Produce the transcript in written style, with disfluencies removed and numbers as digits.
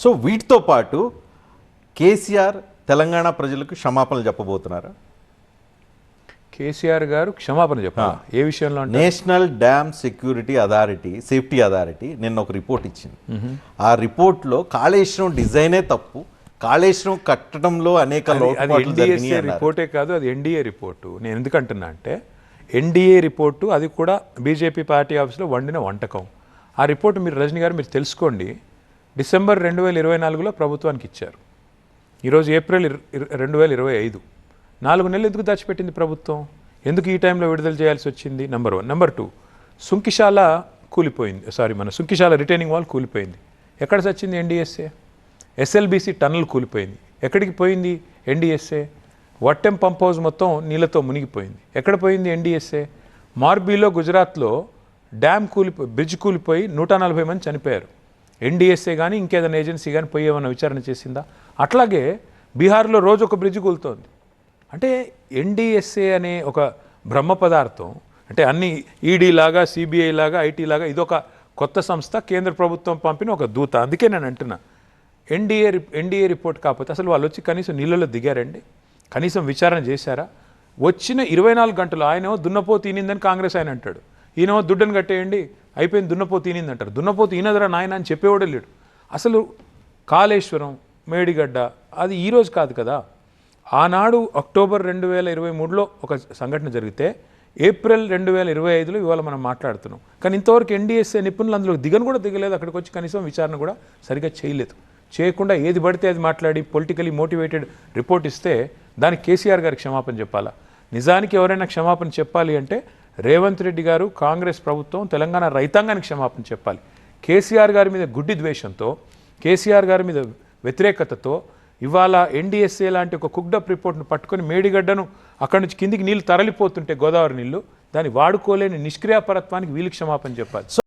So వీటితో పాటు కేసీఆర్ తెలంగాణ ప్రజలకు క్షమాపణలు చెప్పబోతున్నారా? కేసీఆర్ గారు క్షమాపణ చెప్పాలి ఏ విషయంలో? నేషనల్ డ్యామ్ సేఫ్టీ అథారిటీ నిన్న ఒక రిపోర్ట్ ఇచ్చింది. ఆ రిపోర్ట్లో కాళేశ్వరం డిజైనే తప్పు, కాళేశ్వరం కట్టడంలో అనేక లోటుపాట్లు జరిగినాయి. రిపోర్టే కాదు, అది ఎన్డీఏ రిపోర్టు. నేను ఎందుకంటున్నా అంటే ఎన్డీఏ రిపోర్టు, అది కూడా బీజేపీ పార్టీ ఆఫీస్లో వండిన వంటకం. ఆ రిపోర్టు మీరు రజనీ గారు మీరు తెలుసుకోండి. డిసెంబర్ 2024లో ప్రభుత్వానికి ఇచ్చారు. ఈరోజు ఏప్రిల్ 2025. 4 నెలలు ఎందుకు దాచిపెట్టింది ప్రభుత్వం? ఎందుకు ఈ టైంలో విడుదల చేయాల్సి వచ్చింది? నెంబర్ 1. నెంబర్ 2, సుంకిశాల కూలిపోయింది. మన సుంకిశాల రిటైనింగ్ వాల్ కూలిపోయింది. ఎక్కడ చచ్చింది? ఎన్డీఎస్ఏ. ఎస్ఎల్బీసీ టన్నల్ కూలిపోయింది. ఎక్కడికి పోయింది? ఎన్డీఎస్ఏ. వట్టెం పంప్ హౌస్ మొత్తం నీళ్ళతో మునిగిపోయింది. ఎక్కడ పోయింది? ఎన్డీఎస్ఏ. మార్బీలో గుజరాత్లో బ్రిడ్జ్ కూలిపోయి 140 మంది చనిపోయారు. ఎన్డీఎస్ఏ కానీ ఇంకేదైనా ఏజెన్సీ కానీ పోయి ఏమైనా విచారణ చేసిందా? అట్లాగే బీహార్లో రోజు ఒక బ్రిడ్జ్ కూలుతోంది. అంటే ఎన్డీఎస్ఏ అనే ఒక బ్రహ్మ పదార్థం, అంటే అన్ని ఈడీ లాగా, సిబిఐ లాగా, ఐటీ లాగా ఇదొక కొత్త సంస్థ, కేంద్ర ప్రభుత్వం పంపిన ఒక దూత. అందుకే నేను అంటున్నా, ఎన్డీఏ రిపోర్ట్ కాకపోతే అసలు వాళ్ళు వచ్చి కనీసం నీళ్ళలో దిగారండి? కనీసం విచారణ చేశారా? వచ్చిన 24 గంటలు ఆయనేమో దున్నపోతు ఈనిందని కాంగ్రెస్ ఆయన అంటాడు, ఈయనేమో దుడ్డను కట్టేయండి అయిపోయింది దున్నపోతు ఈనింది అంటారు. దున్నపోతు ఈనదరా నాయన అని చెప్పేవాడే లేడు. అసలు కాళేశ్వరం, మేడిగడ్డ అది ఈరోజు కాదు కదా. ఆనాడు అక్టోబర్ 2023లో ఒక సంఘటన జరిగితే ఏప్రిల్ 2025లో ఇవాళ మనం మాట్లాడుతున్నాం. కానీ ఇంతవరకు ఎన్డీఎస్ఏ నిపుణులు అందులో కూడా దిగలేదు. అక్కడికి వచ్చి కనీసం విచారణ కూడా సరిగ్గా చేయలేదు. చేయకుండా ఏది పడితే అది మాట్లాడి పొలిటికలీ మోటివేటెడ్ రిపోర్ట్ ఇస్తే దానికి కేసీఆర్ గారికి క్షమాపణ చెప్పాలా? నిజానికి ఎవరైనా క్షమాపణ చెప్పాలి అంటే రేవంత్ రెడ్డి గారు, కాంగ్రెస్ ప్రభుత్వం, తెలంగాణ రైతాంగానికి క్షమాపణ చెప్పాలి. కేసీఆర్ గారి మీద గుడ్డి ద్వేషంతో, కేసీఆర్ గారి మీద వ్యతిరేకతతో ఇవాళ ఎన్డీఎస్ఏ లాంటి ఒక కుక్డప్ రిపోర్ట్ను పట్టుకొని మేడిగడ్డను అక్కడి నుంచి కిందికి నీళ్ళు తరలిపోతుంటే గోదావరి నీళ్ళు, దాన్ని వాడుకోలేని నిష్క్రియాపరత్వానికి వీళ్ళు క్షమాపణ చెప్పాలి.